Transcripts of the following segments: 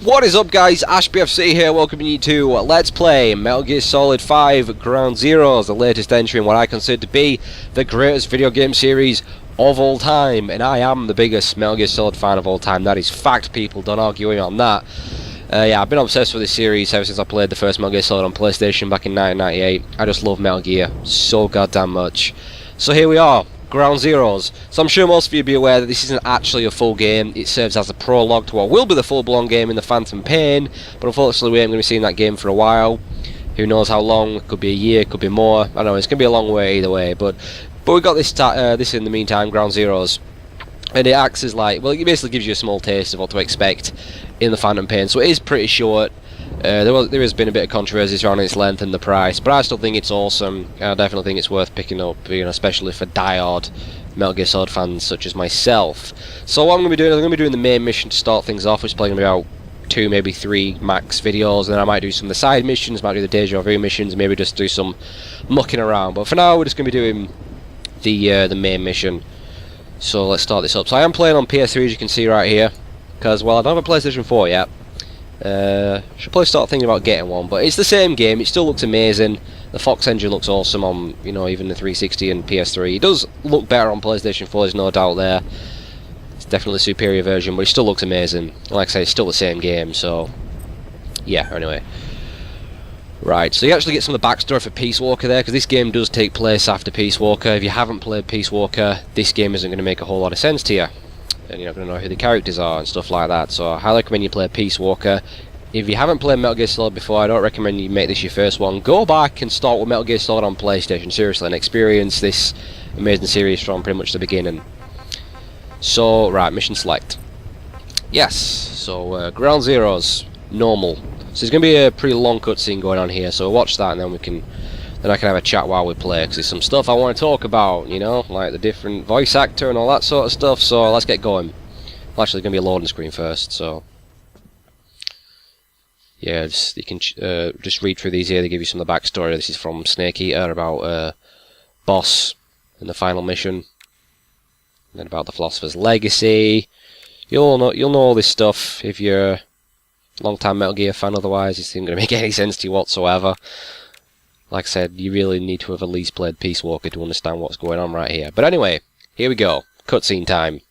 What is up, guys? Ashbfc here, welcoming you to Let's Play Metal Gear Solid 5 Ground Zeroes, the latest entry in what I consider to be the greatest video game series of all time. And I am the biggest Metal Gear Solid fan of all time. That is fact, people. Don't argue on that. Yeah, I've been obsessed with this series ever since I played the first Metal Gear Solid on PlayStation back in 1998. I just love Metal Gear so goddamn much. So here we are. Ground Zeroes. So I'm sure most of you will be aware that this isn't actually a full game. It serves as a prologue to what will be the full-blown game in the Phantom Pain, but unfortunately we ain't going to be seeing that game for a while. Who knows how long? It could be a year, it could be more. I don't know, it's going to be a long way either way, but we got this in the meantime, Ground Zeroes. And it acts as like, well, it basically gives you a small taste of what to expect in the Phantom Pain, so it is pretty short. There has been a bit of controversy surrounding its length and the price, but I still think it's awesome. I definitely think it's worth picking up, you know, especially for die-hard Metal Gear Solid fans such as myself. So what I'm going to be doing is I'm going to be doing the main mission to start things off, which is probably going to be about 2, maybe 3 max videos, and then I might do some of the side missions, might do the Deja Vu missions, maybe just do some mucking around. But for now, we're just going to be doing the main mission. So let's start this up. So I am playing on PS3, as you can see right here, because, well, I don't have a PlayStation 4 yet. Should probably start thinking about getting one, but it's the same game. It still looks amazing. The Fox engine looks awesome on, you know, even the 360 and PS3. It does look better on PlayStation 4, there's no doubt there. It's definitely a superior version, but it still looks amazing. Like I say, it's still the same game, so yeah, anyway. Right, so you actually get some of the backstory for Peace Walker there, because this game does take place after Peace Walker. If you haven't played Peace Walker, this game isn't going to make a whole lot of sense to you. And you're not going to know who the characters are and stuff like that, so I highly recommend you play Peace Walker. If you haven't played Metal Gear Solid before, I don't recommend you make this your first one. Go back and start with Metal Gear Solid on PlayStation, seriously, and experience this amazing series from pretty much the beginning. So, right, mission select. Yes, so Ground Zeroes, normal. So there's going to be a pretty long cutscene going on here, so watch that and then I can have a chat while we play, because there's some stuff I want to talk about, you know, like the different voice actor and all that sort of stuff, so let's get going. Well, actually, there's going to be a loading screen first, so yeah, you can just read through these here. They give you some of the backstory. This is from Snake Eater about Boss and the final mission, and then about the Philosopher's Legacy. You'll know all this stuff if you're a long-time Metal Gear fan. Otherwise, this isn't going to make any sense to you whatsoever. Like I said, you really need to have at least played Peace Walker to understand what's going on right here. But anyway, here we go. Cutscene time.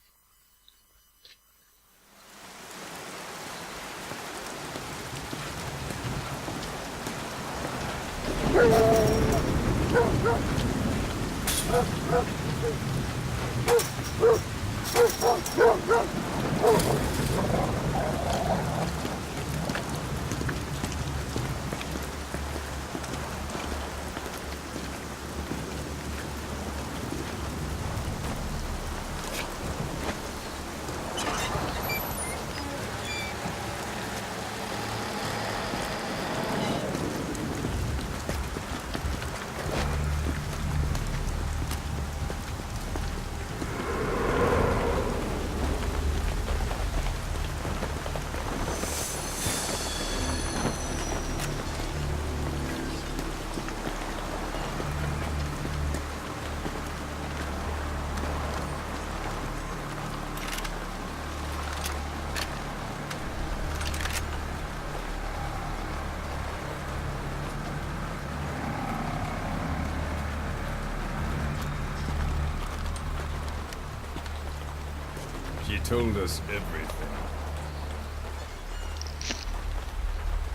She told us everything.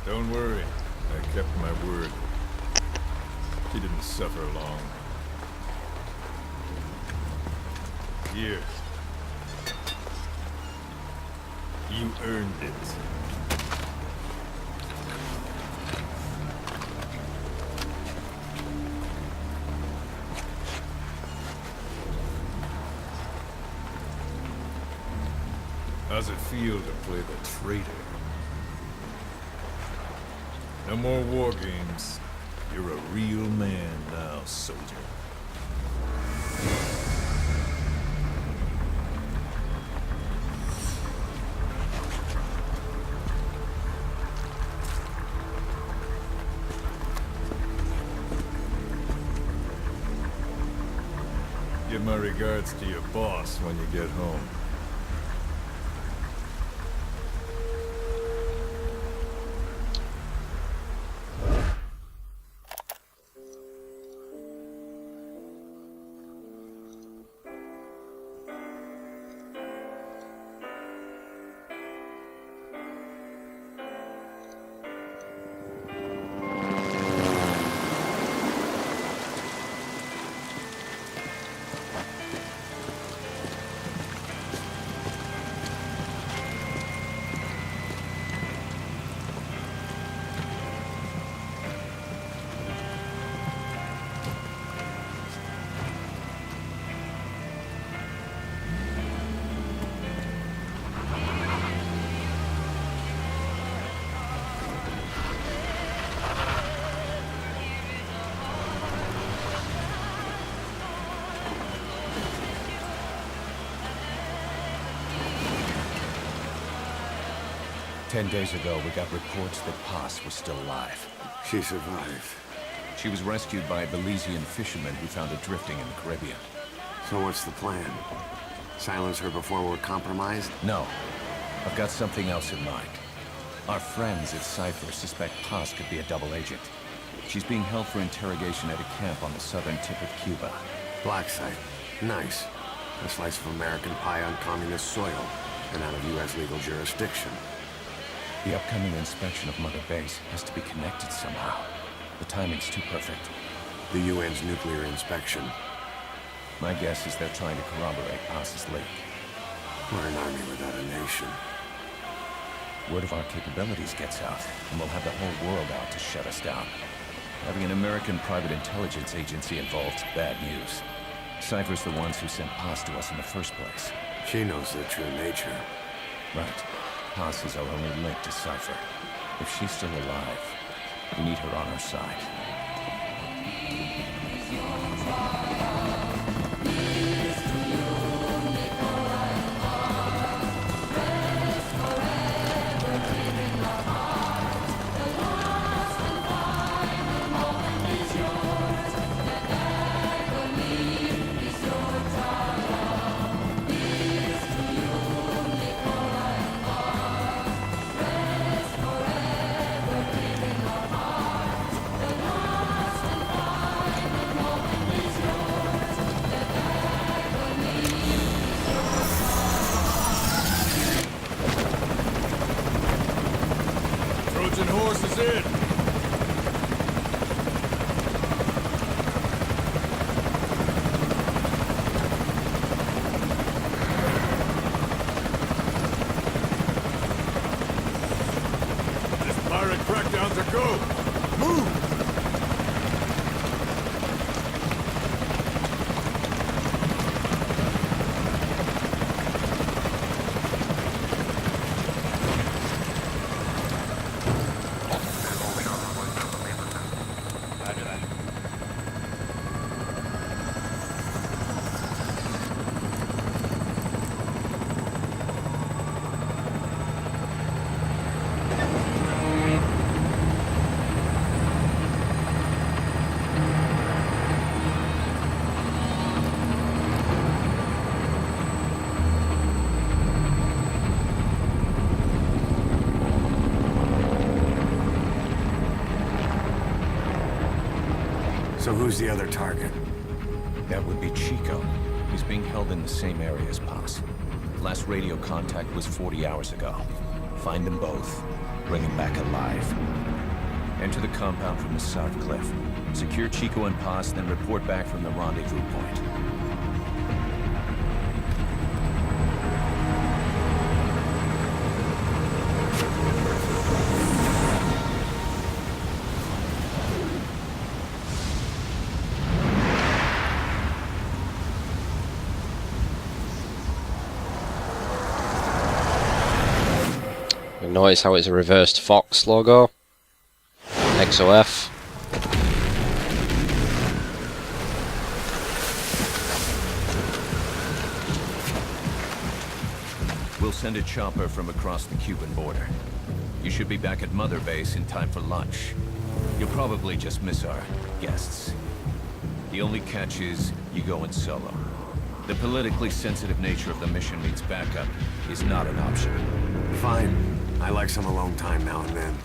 Don't worry, I kept my word. She didn't suffer long. Here. You earned it. How's it feel to play the traitor? No more war games. You're a real man now, soldier. Give my regards to your boss when you get home. 10 days ago, we got reports that Paz was still alive. She survived. She was rescued by a Belizean fisherman who found her drifting in the Caribbean. So what's the plan? Silence her before we're compromised? No. I've got something else in mind. Our friends at Cypher suspect Paz could be a double agent. She's being held for interrogation at a camp on the southern tip of Cuba. Black site. Nice. A slice of American pie on communist soil, and out of U.S. legal jurisdiction. The upcoming inspection of Mother Base has to be connected somehow. The timing's too perfect. The UN's nuclear inspection. My guess is they're trying to corroborate Paz's leak. We're an army without a nation. Word of our capabilities gets out, and we'll have the whole world out to shut us down. Having an American private intelligence agency involved's bad news. Cypher's the ones who sent Paz to us in the first place. She knows their true nature. Right. Paz is our only link to Cypher. If she's still alive, we need her on our side. Trojan horse is in! This pirate crackdown's a go! Move! So who's the other target? That would be Chico. He's being held in the same area as Paz. Last radio contact was 40 hours ago. Find them both. Bring him back alive. Enter the compound from the south cliff. Secure Chico and Paz, then report back from the rendezvous point. Notice how it's a reversed Fox logo. XOF. We'll send a chopper from across the Cuban border. You should be back at Mother Base in time for lunch. You'll probably just miss our guests. The only catch is you go in solo. The politically sensitive nature of the mission means backup is not an option. Fine. I like some alone time now and then.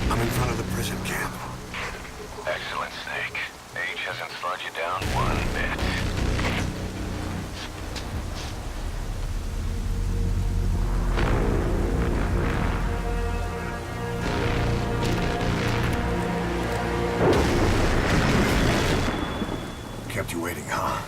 I'm in front of the prison camp. Excellent, Snake. Age hasn't slowed you down one bit. Kept you waiting, huh?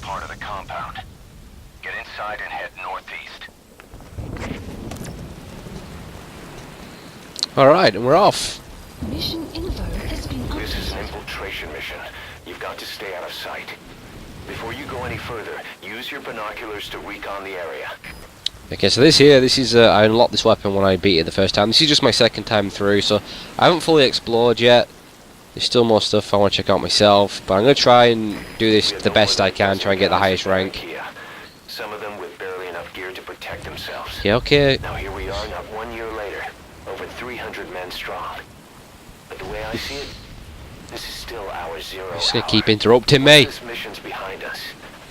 part of the compound. Get inside and head northeast. Alright, and we're off. Mission info has been This is an updated. infiltration mission. You've got to stay out of sight. Before you go any further, use your binoculars to recon the area. Okay, so this is, I unlocked this weapon when I beat it the first time. This is just my second time through, so I haven't fully explored yet. There's still more stuff I want to check out myself, but I'm going to try and do this the best I can, try and get the highest rank. Some of them with barely enough gear to protect themselves. Yeah, okay. Now here we are, not 1 year later, over 300 men strong. But the way I see it, this is still our zero hour. Just going to keep interrupting me. This mission's behind us.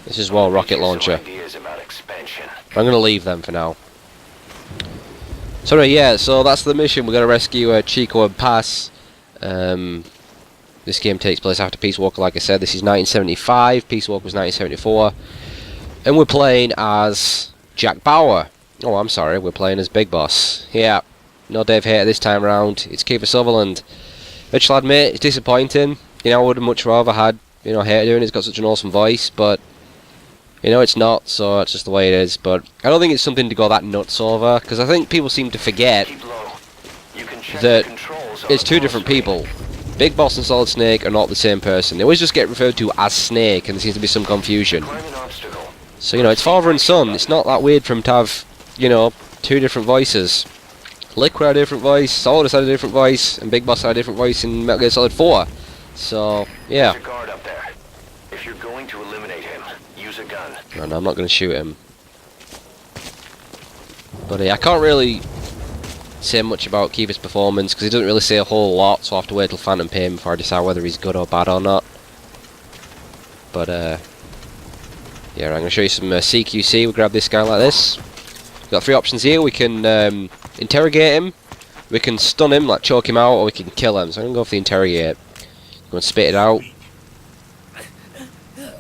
This is well, rocket launcher. Ideas about expansion. I'm going to leave them for now. So anyway, yeah, so that's the mission. We're going to rescue Chico and Paz. This game takes place after Peace Walker, like I said. This is 1975. Peace Walker was 1974. And we're playing as Jack Bauer. Oh, I'm sorry, we're playing as Big Boss. Yeah, no Dave Hater this time round. It's Kiefer Sutherland. Which I'll admit, it's disappointing. You know, I would have much rather had, you know, Hater doing it. It's got such an awesome voice, but you know, it's not, so it's just the way it is. But I don't think it's something to go that nuts over, because I think people seem to forget that it's two different people. Big Boss and Solid Snake are not the same person. They always just get referred to as Snake, and there seems to be some confusion. So, you know, it's father and son. It's not that weird for him to have, you know, two different voices. Liquid had a different voice, Solid had a different voice, and Big Boss had a different voice in Metal Gear Solid 4. So, yeah. There's a guard up there. If you're going to eliminate him, use a gun. No, I'm not going to shoot him. But I can't really say much about Kiefer's performance, because he doesn't really say a whole lot, so I'll have to wait till Phantom Pain before I decide whether he's good or bad or not. But, yeah, I'm going to show you some CQC. We'll grab this guy like this. We've got three options here. We can interrogate him, we can stun him, like choke him out, or we can kill him. So I'm going to go for the interrogate. Go and spit it out. The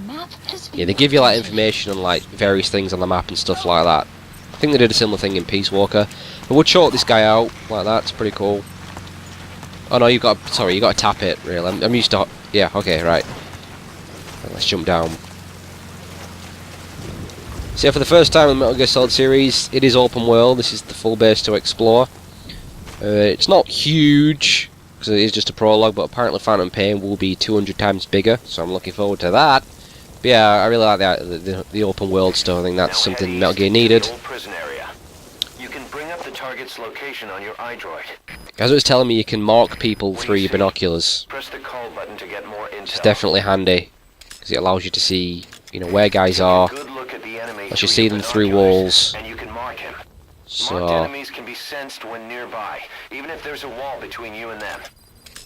map has been Yeah, they give you like updated. information on like various things on the map and stuff like that. I think they did a similar thing in Peace Walker. But we'll choke this guy out like that. It's pretty cool. Oh no, you've got. Sorry, you got to tap it. Really, I'm used to. Yeah, okay, right. Let's jump down. So yeah, for the first time in the Metal Gear Solid series, it is open world. This is the full base to explore. It's not huge because it is just a prologue, but apparently Phantom Pain will be 200 times bigger. So I'm looking forward to that. But yeah, I really like the open world stuff. I think that's Now something head Metal Gear east to the needed. old prison area. You can bring up the target's location on your iDroid. As it was telling me, you can mark people through your binoculars. Press the call button to get more intel. It's definitely handy because it allows you to see, you know, where guys are. Good look at the enemy Lets you through see your them through binoculars, walls. and you can mark him. Marked So enemies can be sensed when nearby, even if there's a wall between you and them.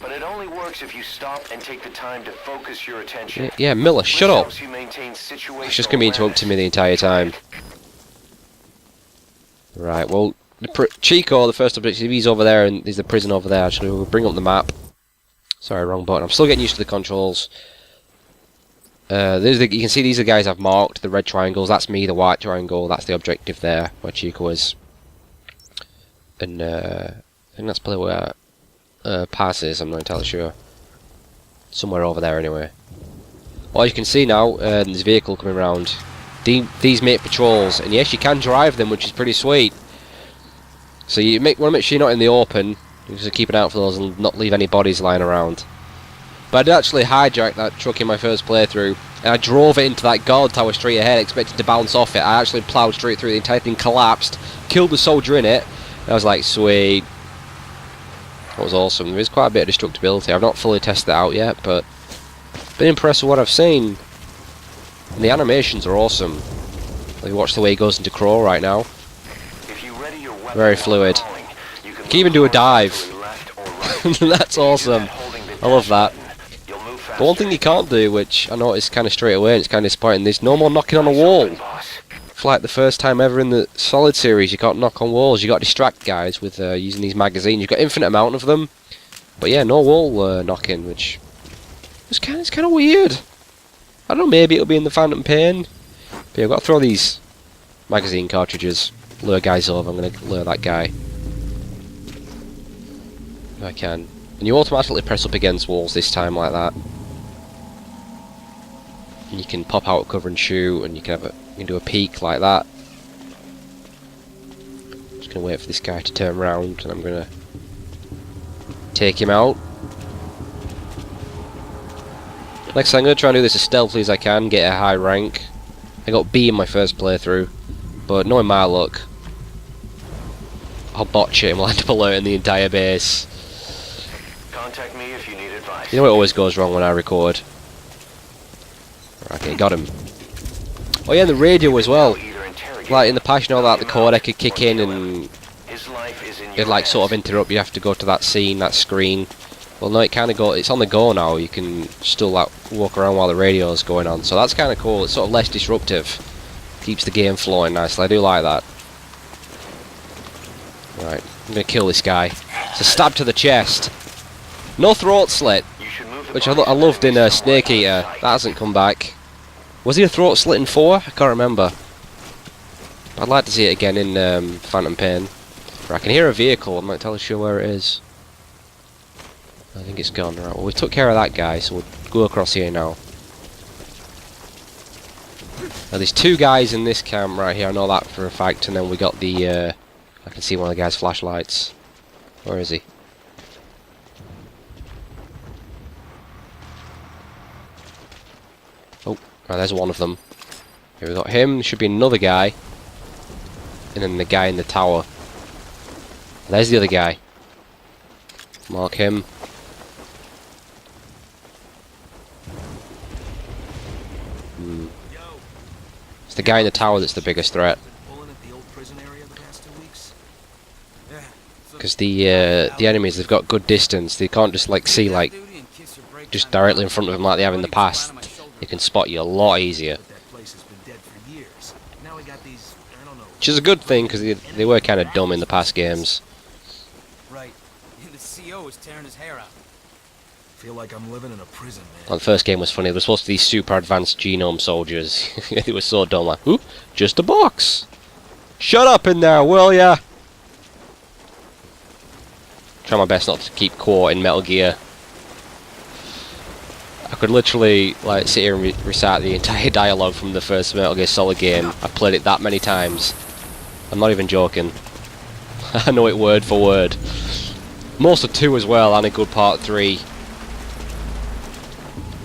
But it only works if you stop and take the time to focus your attention. yeah, Miller, Which shut up. helps you maintain situational It's just gonna be interrupting me the entire time. Right, well, Chico, the first objective, he's over there, and there's the prison over there. Actually, we'll bring up the map. Sorry, wrong button. I'm still getting used to the controls. You can see these are the guys I've marked, the red triangles. That's me, the white triangle. That's the objective there, where Chico is. And I think that's probably where Paz is. I'm not entirely sure. Somewhere over there, anyway. Well, you can see now, there's a vehicle coming around. These make patrols, and yes, you can drive them, which is pretty sweet. So you want to make sure you're not in the open. You just keep an eye out for those and not leave any bodies lying around. But I did actually hijack that truck in my first playthrough, and I drove it into that guard tower straight ahead, expecting to bounce off it. I actually ploughed straight through, the entire thing collapsed, killed the soldier in it, and I was like, sweet. That was awesome. There is quite a bit of destructibility. I've not fully tested it out yet, but been impressed with what I've seen. And the animations are awesome. Like, watch the way he goes into crawl right now. If you ready your weapon Very while fluid. crawling, you can Can even do a dive. move left or right. That's awesome. I love that. You'll move But one thing you can't do, which I noticed kind of straight away, and it's kind of disappointing, there's no more knocking on a wall. For like the first time ever in the Solid series, you can't knock on walls. You got to distract guys with using these magazines. You've got infinite amount of them, but yeah, no wall knocking, which it's kind of weird. I don't know, maybe it'll be in the Phantom Pain. But yeah, I've got to throw these magazine cartridges, lure guys over. I'm going to lure that guy if I can. And you automatically press up against walls this time like that. And you can pop out cover and shoot, and you can do a peek like that. Just gonna wait for this guy to turn around, and I'm gonna take him out. Next thing, I'm gonna try and do this as stealthily as I can, get a high rank. I got B in my first playthrough, but knowing my luck, I'll botch it and we'll end up alerting the entire base. Contact me if you need advice. You know what always goes wrong when I record? Okay, got him. Oh yeah, and the radio as well. Like in the past, you know that the codec could kick in and it'd like sort of interrupt. You have to go to that scene, that screen. Well, no, it's on the go now. You can still like walk around while the radio's going on. So that's kind of cool. It's sort of less disruptive. Keeps the game flowing nicely. I do like that. Right, I'm gonna kill this guy. It's a stab to the chest. No throat slit, which I loved in Snake Eater. That hasn't come back. Was he a throat slit in 4? I can't remember. I'd like to see it again in Phantom Pain. Right, I can hear a vehicle. I'm not entirely sure where it is. I think it's gone. Right, well, we took care of that guy, so we'll go across here now. Now, there's 2 guys in this camp right here. I know that for a fact. And then we got the... I can see one of the guy's flashlights. Where is he? Oh, right, there's one of them. Here we got him. There should be another guy. And then the guy in the tower. There's the other guy. Mark him. It's the guy in the tower that's the biggest threat. Because the enemies, they've got good distance. They can't just like see like just directly in front of them like they have in the past. They can spot you a lot easier. Which is a good thing because they were kind of dumb in the past games. Right. The CO is tearing his hair out. Feel like I'm living in a prison, man. Well, the first game was funny. They were supposed to be these super advanced genome soldiers. They were so dumb. Like, ooh, just a box. Shut up in there, will ya? Try my best not to keep quoting Metal Gear. I could literally like sit here and recite the entire dialogue from the first Metal Gear Solid game. I've played it that many times. I'm not even joking. I know it word for word. Most of 2 as well, and a good part 3.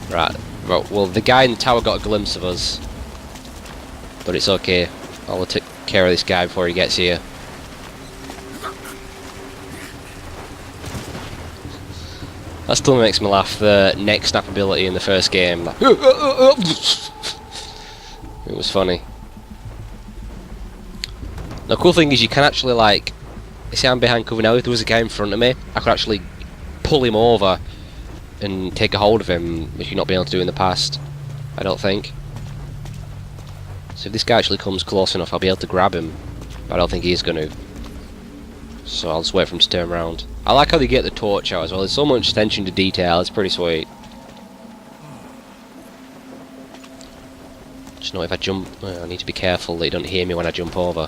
Right. Well, the guy in the tower got a glimpse of us. But it's okay. I'll take care of this guy before he gets here. That still makes me laugh, the neck snap ability in the first game. Like, it was funny. The cool thing is you can actually like, you see I'm behind cover now, if there was a guy in front of me, I could actually pull him over and take a hold of him, which you've not been able to do in the past, I don't think. So if this guy actually comes close enough, I'll be able to grab him, but I don't think he's going to. So I'll just wait for him to turn around. I like how they get the torch out as well. There's so much attention to detail. It's pretty sweet. Just know if I jump, I need to be careful that you don't hear me when I jump over.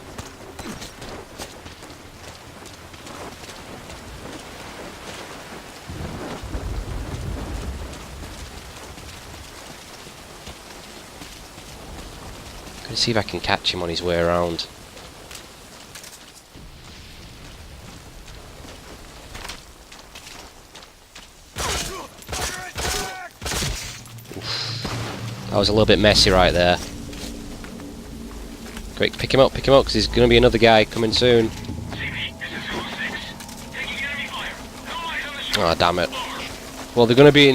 Gonna see if I can catch him on his way around. That was a little bit messy right there. Quick, pick him up, because there's going to be another guy coming soon. Oh, damn it. Well, they're going to be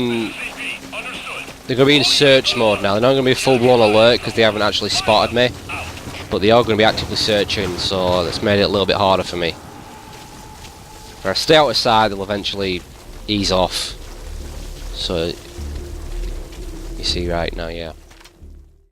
in search mode now. They're not going to be full-blown alert because they haven't actually spotted me. But they are going to be actively searching, so that's made it a little bit harder for me. If I stay out of sight, they'll eventually ease off. So... you see right now, yeah.